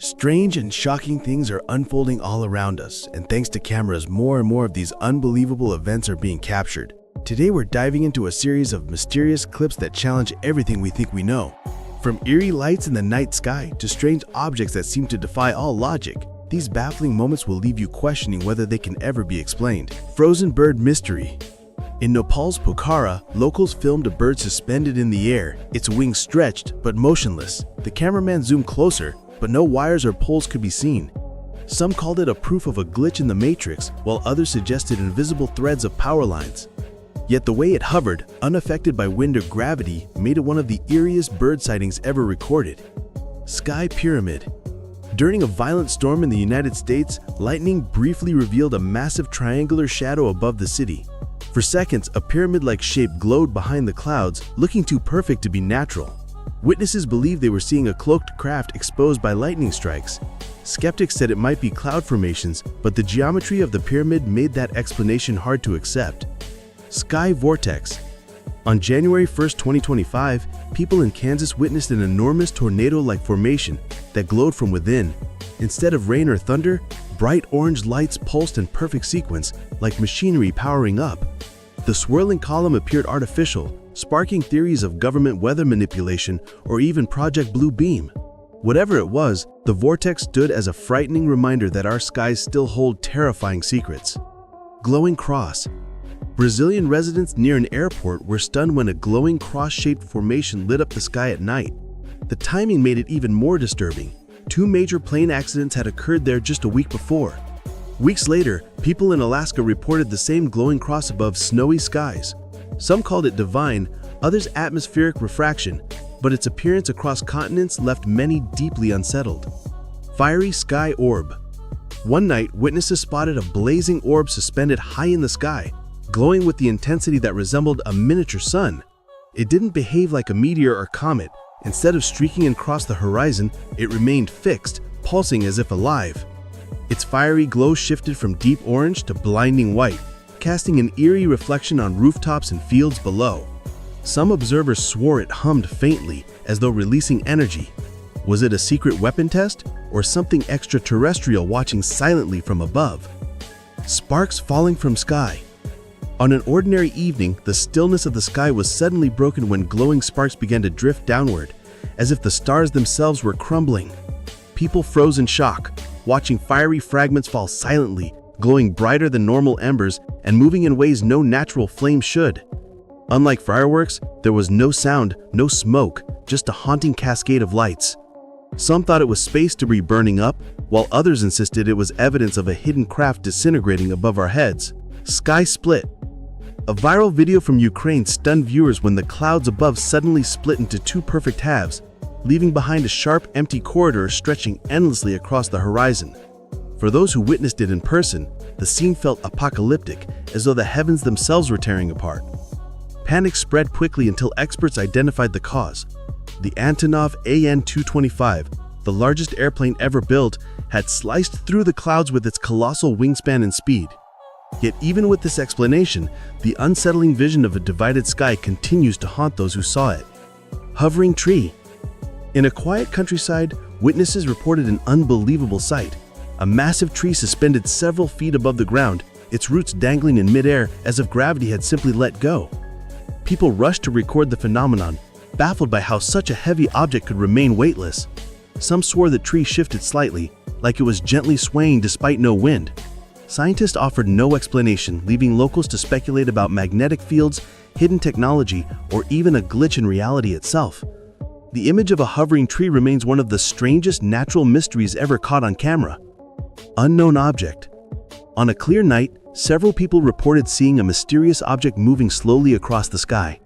Strange and shocking things are unfolding all around us, and thanks to cameras, more and more of these unbelievable events are being captured. Today we're diving into a series of mysterious clips that challenge everything we think we know. From eerie lights in the night sky to strange objects that seem to defy all logic, these baffling moments will leave you questioning whether they can ever be explained. Frozen bird mystery. In Nepal's Pokhara, locals filmed a bird suspended in the air, its wings stretched but motionless. The cameraman zoomed closer, but no wires or poles could be seen. Some called it a proof of a glitch in the matrix, while others suggested invisible threads of power lines. Yet the way it hovered, unaffected by wind or gravity, made it one of the eeriest bird sightings ever recorded. Sky Pyramid. During a violent storm in the United States, lightning briefly revealed a massive triangular shadow above the city. For seconds, a pyramid-like shape glowed behind the clouds, looking too perfect to be natural. Witnesses believed they were seeing a cloaked craft exposed by lightning strikes. Skeptics said it might be cloud formations, but the geometry of the pyramid made that explanation hard to accept. Sky Vortex. On January 1, 2025, people in Kansas witnessed an enormous tornado-like formation that glowed from within. Instead of rain or thunder, bright orange lights pulsed in perfect sequence, like machinery powering up. The swirling column appeared artificial, sparking theories of government weather manipulation or even Project Blue Beam. Whatever it was, the vortex stood as a frightening reminder that our skies still hold terrifying secrets. Glowing cross. Brazilian residents near an airport were stunned when a glowing cross-shaped formation lit up the sky at night. The timing made it even more disturbing. Two major plane accidents had occurred there just a week before. Weeks later, people in Alaska reported the same glowing cross above snowy skies. Some called it divine, others atmospheric refraction, but its appearance across continents left many deeply unsettled. Fiery sky orb. One night, witnesses spotted a blazing orb suspended high in the sky, glowing with the intensity that resembled a miniature sun. It didn't behave like a meteor or comet. Instead of streaking across the horizon, it remained fixed, pulsing as if alive. Its fiery glow shifted from deep orange to blinding white, casting an eerie reflection on rooftops and fields below. Some observers swore it hummed faintly, as though releasing energy. Was it a secret weapon test, or something extraterrestrial watching silently from above? Sparks falling from sky. On an ordinary evening, the stillness of the sky was suddenly broken when glowing sparks began to drift downward, as if the stars themselves were crumbling. People froze in shock, watching fiery fragments fall silently, glowing brighter than normal embers and moving in ways no natural flame should. Unlike fireworks, there was no sound, no smoke, just a haunting cascade of lights. Some thought it was space debris burning up, while others insisted it was evidence of a hidden craft disintegrating above our heads. Sky split. A viral video from Ukraine stunned viewers when the clouds above suddenly split into two perfect halves, leaving behind a sharp, empty corridor stretching endlessly across the horizon. For those who witnessed it in person, the scene felt apocalyptic, as though the heavens themselves were tearing apart. Panic spread quickly until experts identified the cause. The Antonov An-225, the largest airplane ever built, had sliced through the clouds with its colossal wingspan and speed. Yet even with this explanation, the unsettling vision of a divided sky continues to haunt those who saw it. Hovering tree. In a quiet countryside, witnesses reported an unbelievable sight. A massive tree suspended several feet above the ground, its roots dangling in midair as if gravity had simply let go. People rushed to record the phenomenon, baffled by how such a heavy object could remain weightless. Some swore the tree shifted slightly, like it was gently swaying despite no wind. Scientists offered no explanation, leaving locals to speculate about magnetic fields, hidden technology, or even a glitch in reality itself. The image of a hovering tree remains one of the strangest natural mysteries ever caught on camera. Unknown object. On a clear night, several people reported seeing a mysterious object moving slowly across the sky.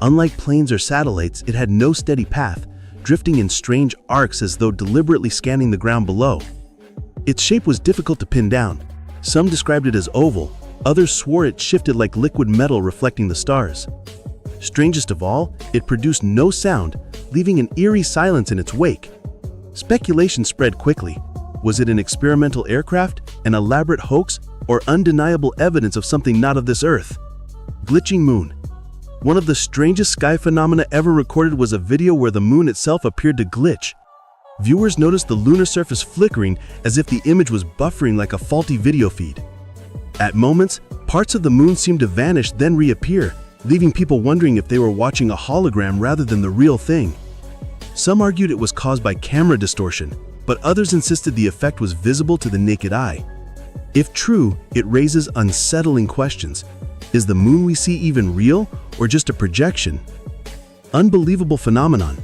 Unlike planes or satellites, it had no steady path, drifting in strange arcs as though deliberately scanning the ground below. Its shape was difficult to pin down. Some described it as oval, others swore it shifted like liquid metal reflecting the stars. Strangest of all, it produced no sound, leaving an eerie silence in its wake. Speculation spread quickly. Was it an experimental aircraft, an elaborate hoax, or undeniable evidence of something not of this earth? Glitching moon. One of the strangest sky phenomena ever recorded was a video where the moon itself appeared to glitch. Viewers noticed the lunar surface flickering as if the image was buffering like a faulty video feed. At moments, parts of the moon seemed to vanish then reappear, leaving people wondering if they were watching a hologram rather than the real thing. Some argued it was caused by camera distortion, but others insisted the effect was visible to the naked eye. If true, it raises unsettling questions. Is the moon we see even real or just a projection? Unbelievable phenomenon.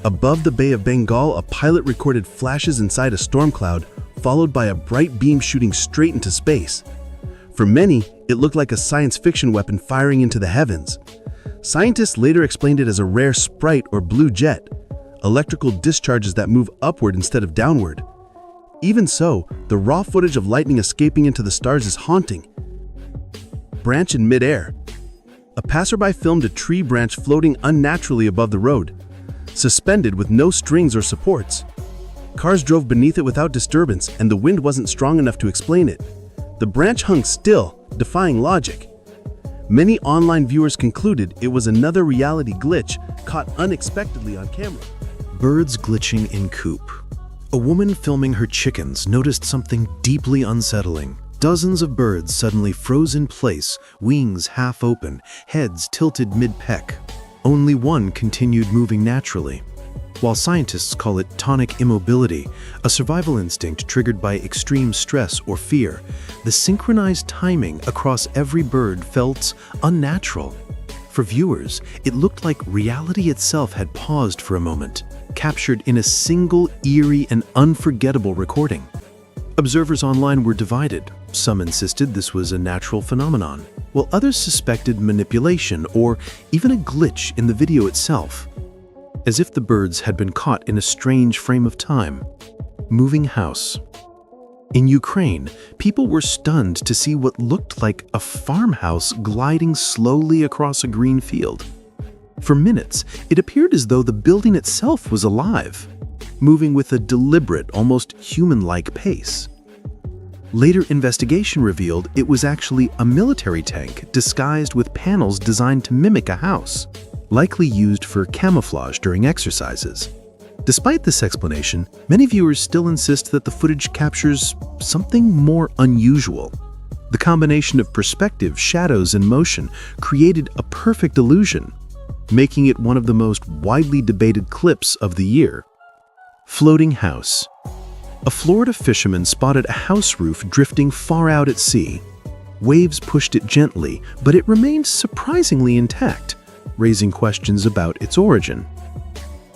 Above the Bay of Bengal, a pilot recorded flashes inside a storm cloud, followed by a bright beam shooting straight into space. For many, it looked like a science fiction weapon firing into the heavens. Scientists later explained it as a rare sprite or blue jet, electrical discharges that move upward instead of downward. Even so, the raw footage of lightning escaping into the stars is haunting. Branch in midair. A passerby filmed a tree branch floating unnaturally above the road, suspended with no strings or supports. Cars drove beneath it without disturbance, and the wind wasn't strong enough to explain it. The branch hung still, defying logic. Many online viewers concluded it was another reality glitch caught unexpectedly on camera. Birds glitching in coop. A woman filming her chickens noticed something deeply unsettling. Dozens of birds suddenly froze in place, wings half open, heads tilted mid-peck. Only one continued moving naturally. While scientists call it tonic immobility, a survival instinct triggered by extreme stress or fear, the synchronized timing across every bird felt unnatural. For viewers, it looked like reality itself had paused for a moment, captured in a single eerie and unforgettable recording. Observers online were divided. Some insisted this was a natural phenomenon, while others suspected manipulation or even a glitch in the video itself, as if the birds had been caught in a strange frame of time. Moving house. In Ukraine, people were stunned to see what looked like a farmhouse gliding slowly across a green field. For minutes, it appeared as though the building itself was alive, moving with a deliberate, almost human-like pace. Later investigation revealed it was actually a military tank disguised with panels designed to mimic a house, likely used for camouflage during exercises. Despite this explanation, many viewers still insist that the footage captures something more unusual. The combination of perspective, shadows, and motion created a perfect illusion, making it one of the most widely debated clips of the year. Floating house. A Florida fisherman spotted a house roof drifting far out at sea. Waves pushed it gently, but it remained surprisingly intact, raising questions about its origin.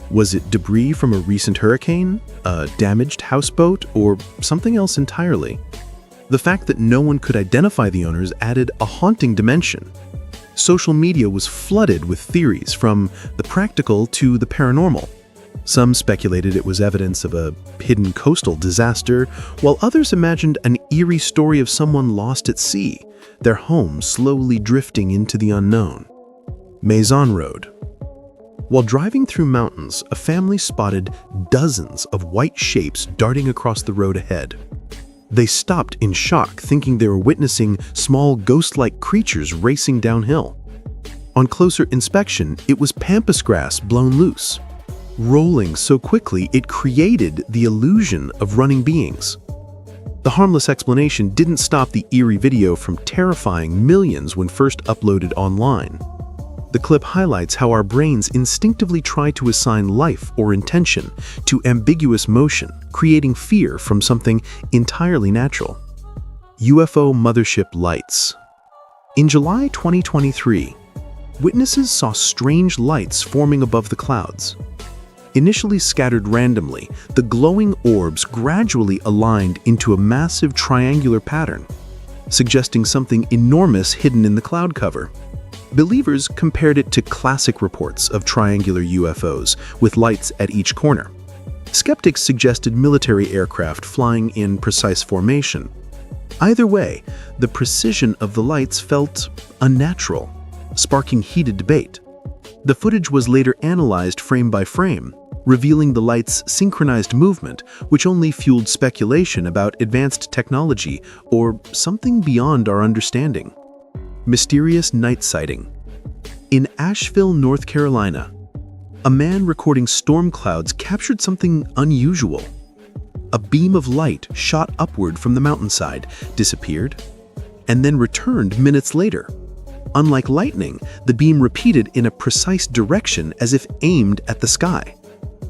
Was it debris from a recent hurricane, a damaged houseboat, or something else entirely? The fact that no one could identify the owners added a haunting dimension. Social media was flooded with theories from the practical to the paranormal. Some speculated it was evidence of a hidden coastal disaster, while others imagined an eerie story of someone lost at sea, their home slowly drifting into the unknown. Maison Road. While driving through mountains, a family spotted dozens of white shapes darting across the road ahead. They stopped in shock, thinking they were witnessing small ghost-like creatures racing downhill. On closer inspection, it was pampas grass blown loose, rolling so quickly it created the illusion of running beings. The harmless explanation didn't stop the eerie video from terrifying millions when first uploaded online. The clip highlights how our brains instinctively try to assign life or intention to ambiguous motion, creating fear from something entirely natural. UFO mothership lights. In July 2023, witnesses saw strange lights forming above the clouds. Initially scattered randomly, the glowing orbs gradually aligned into a massive triangular pattern, suggesting something enormous hidden in the cloud cover. Believers compared it to classic reports of triangular UFOs with lights at each corner. Skeptics suggested military aircraft flying in precise formation. Either way, the precision of the lights felt unnatural, sparking heated debate. The footage was later analyzed frame by frame, revealing the lights' synchronized movement, which only fueled speculation about advanced technology or something beyond our understanding. Mysterious night sighting. In Asheville, North Carolina, a man recording storm clouds captured something unusual. A beam of light shot upward from the mountainside, disappeared, and then returned minutes later. Unlike lightning, the beam repeated in a precise direction as if aimed at the sky.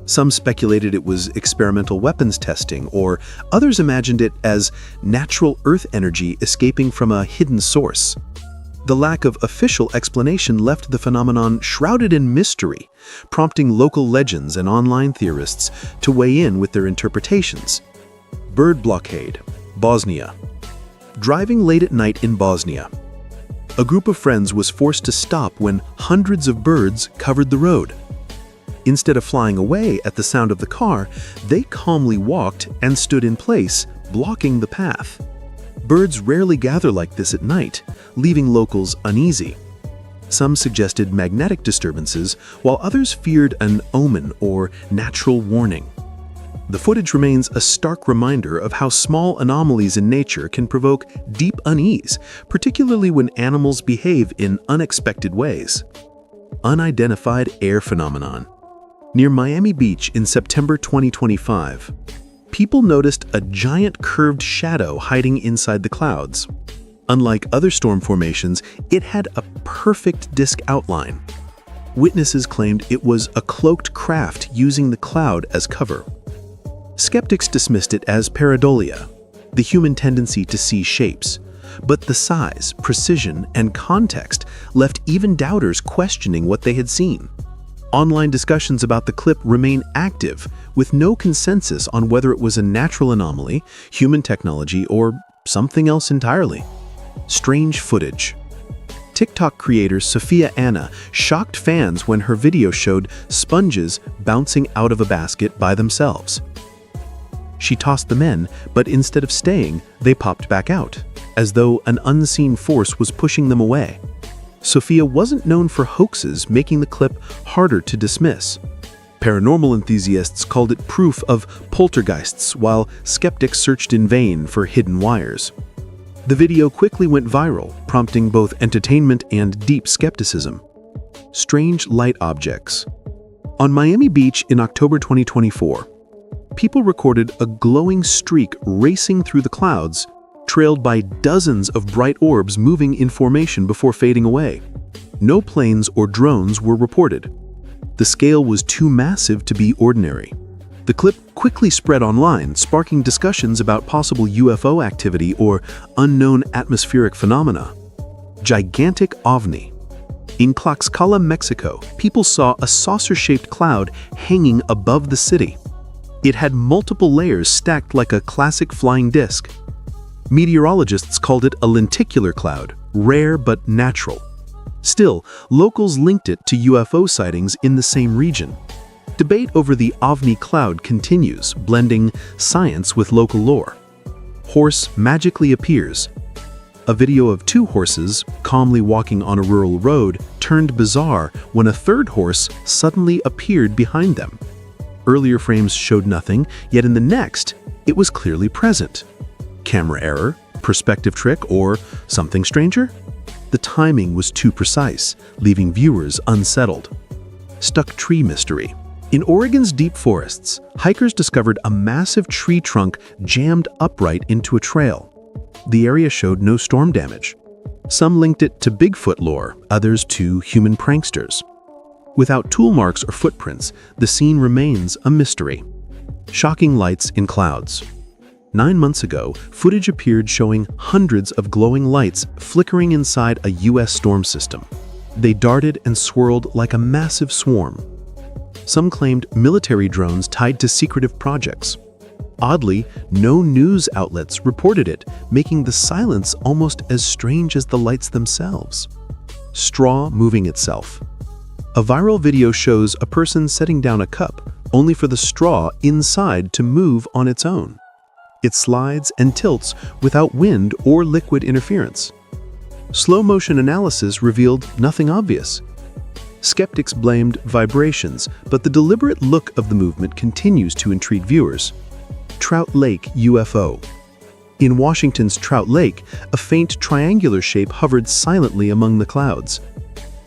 Some speculated it was experimental weapons testing, or others imagined it as natural Earth energy escaping from a hidden source. The lack of official explanation left the phenomenon shrouded in mystery, prompting local legends and online theorists to weigh in with their interpretations. Bird blockade, Bosnia. Driving late at night in Bosnia, a group of friends was forced to stop when hundreds of birds covered the road. Instead of flying away at the sound of the car, they calmly walked and stood in place, blocking the path. Birds rarely gather like this at night, leaving locals uneasy. Some suggested magnetic disturbances, while others feared an omen or natural warning. The footage remains a stark reminder of how small anomalies in nature can provoke deep unease, particularly when animals behave in unexpected ways. Unidentified air phenomenon. Near Miami Beach in September 2025, people noticed a giant curved shadow hiding inside the clouds. Unlike other storm formations, it had a perfect disk outline. Witnesses claimed it was a cloaked craft using the cloud as cover. Skeptics dismissed it as pareidolia, the human tendency to see shapes, but the size, precision, and context left even doubters questioning what they had seen. Online discussions about the clip remain active, with no consensus on whether it was a natural anomaly, human technology, or something else entirely. Strange footage. TikTok creator Sophia Anna shocked fans when her video showed sponges bouncing out of a basket by themselves. She tossed them in, but instead of staying, they popped back out, as though an unseen force was pushing them away. Sophia wasn't known for hoaxes, making the clip harder to dismiss. Paranormal enthusiasts called it proof of poltergeists, while skeptics searched in vain for hidden wires. The video quickly went viral, prompting both entertainment and deep skepticism. Strange light objects. On Miami Beach in October 2024, people recorded a glowing streak racing through the clouds, trailed by dozens of bright orbs moving in formation before fading away. No planes or drones were reported. The scale was too massive to be ordinary. The clip quickly spread online, sparking discussions about possible UFO activity or unknown atmospheric phenomena. Gigantic ovni. In Tlaxcala, Mexico, people saw a saucer-shaped cloud hanging above the city. It had multiple layers stacked like a classic flying disc. Meteorologists called it a lenticular cloud, rare but natural. Still, locals linked it to UFO sightings in the same region. Debate over the ovni cloud continues, blending science with local lore. Horse magically appears. A video of two horses, calmly walking on a rural road, turned bizarre when a third horse suddenly appeared behind them. Earlier frames showed nothing, yet in the next, it was clearly present. Camera error, perspective trick, or something stranger? The timing was too precise, leaving viewers unsettled. Stuck tree mystery. In Oregon's deep forests, hikers discovered a massive tree trunk jammed upright into a trail. The area showed no storm damage. Some linked it to Bigfoot lore, others to human pranksters. Without tool marks or footprints, the scene remains a mystery. Shocking lights in clouds. 9 months ago, footage appeared showing hundreds of glowing lights flickering inside a U.S. storm system. They darted and swirled like a massive swarm. Some claimed military drones tied to secretive projects. Oddly, no news outlets reported it, making the silence almost as strange as the lights themselves. Straw moving itself. A viral video shows a person setting down a cup, only for the straw inside to move on its own. It slides and tilts without wind or liquid interference. Slow-motion analysis revealed nothing obvious. Skeptics blamed vibrations, but the deliberate look of the movement continues to intrigue viewers. Trout Lake UFO. In Washington's Trout Lake, a faint triangular shape hovered silently among the clouds.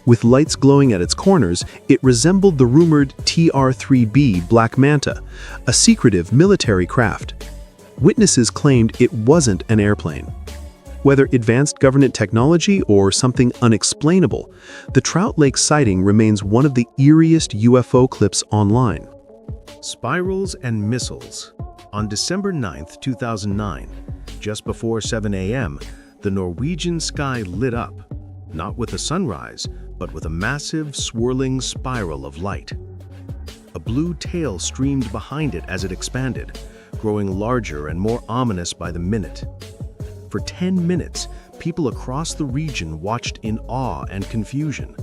With lights glowing at its corners, it resembled the rumored TR-3B Black Manta, a secretive military craft. Witnesses claimed it wasn't an airplane. Whether advanced government technology or something unexplainable, the Trout Lake sighting remains one of the eeriest UFO clips online. Spirals and missiles. On December 9, 2009, just before 7 a.m., the Norwegian sky lit up, not with a sunrise, but with a massive, swirling spiral of light. A blue tail streamed behind it as it expanded, growing larger and more ominous by the minute. For 10 minutes, people across the region watched in awe and confusion.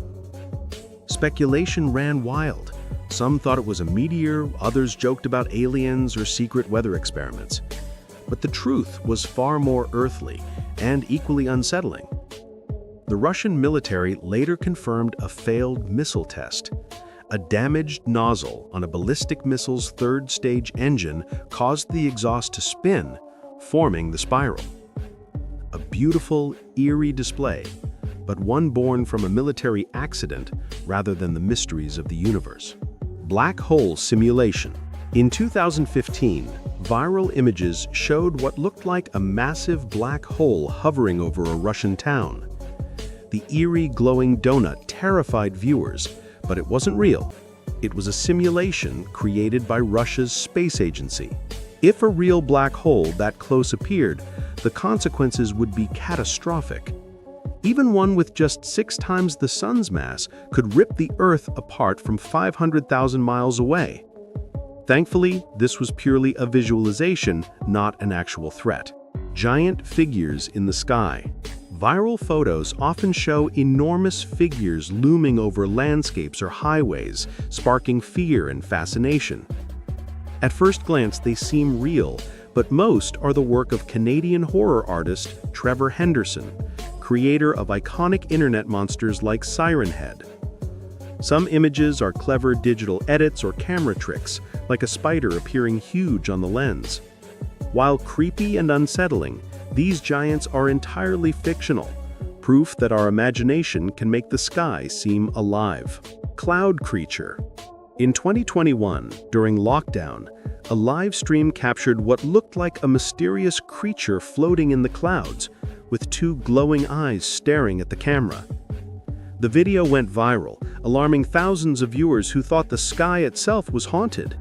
Speculation ran wild. Some thought it was a meteor, others joked about aliens or secret weather experiments. But the truth was far more earthly and equally unsettling. The Russian military later confirmed a failed missile test. A damaged nozzle on a ballistic missile's third-stage engine caused the exhaust to spin, forming the spiral. A beautiful, eerie display, but one born from a military accident rather than the mysteries of the universe. Black hole simulation. In 2015, viral images showed what looked like a massive black hole hovering over a Russian town. The eerie glowing donut terrified viewers, but it wasn't real. It was a simulation created by Russia's space agency. If a real black hole that close appeared, the consequences would be catastrophic. Even one with just 6 times the sun's mass could rip the Earth apart from 500,000 miles away. Thankfully, this was purely a visualization, not an actual threat. Giant figures in the sky. Viral photos often show enormous figures looming over landscapes or highways, sparking fear and fascination. At first glance, they seem real, but most are the work of Canadian horror artist Trevor Henderson, creator of iconic internet monsters like Siren Head. Some images are clever digital edits or camera tricks, like a spider appearing huge on the lens. While creepy and unsettling, these giants are entirely fictional, proof that our imagination can make the sky seem alive. Cloud creature. In 2021, during lockdown, a live stream captured what looked like a mysterious creature floating in the clouds, with 2 glowing eyes staring at the camera. The video went viral, alarming thousands of viewers who thought the sky itself was haunted.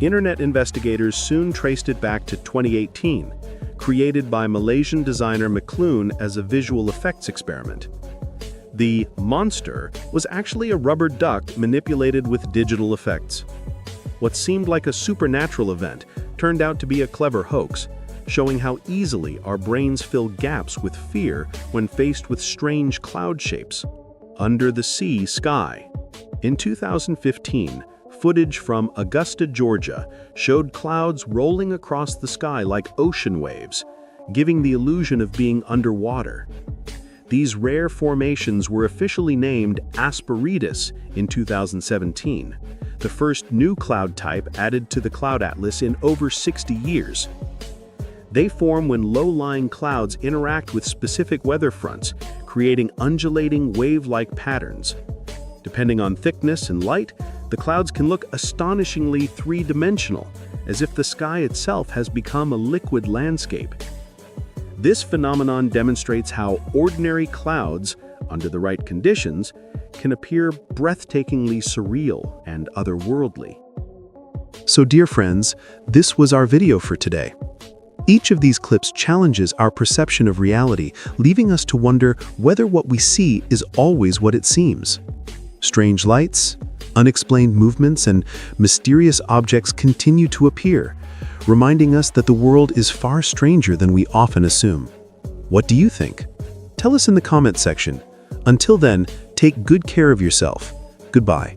Internet investigators soon traced it back to 2018, created by Malaysian designer McLuhan as a visual effects experiment. The monster was actually a rubber duck manipulated with digital effects. What seemed like a supernatural event turned out to be a clever hoax, showing how easily our brains fill gaps with fear when faced with strange cloud shapes. Under the sea sky. In 2015, footage from Augusta, Georgia, showed clouds rolling across the sky like ocean waves, giving the illusion of being underwater. These rare formations were officially named Asperitas in 2017, the first new cloud type added to the Cloud Atlas in over 60 years. They form when low-lying clouds interact with specific weather fronts, creating undulating wave-like patterns. Depending on thickness and light, the clouds can look astonishingly three-dimensional, as if the sky itself has become a liquid landscape. This phenomenon demonstrates how ordinary clouds, under the right conditions, can appear breathtakingly surreal and otherworldly. So dear friends, this was our video for today. Each of these clips challenges our perception of reality, leaving us to wonder whether what we see is always what it seems. Strange lights, unexplained movements, and mysterious objects continue to appear, reminding us that the world is far stranger than we often assume. What do you think? Tell us in the comment section. Until then, take good care of yourself. Goodbye.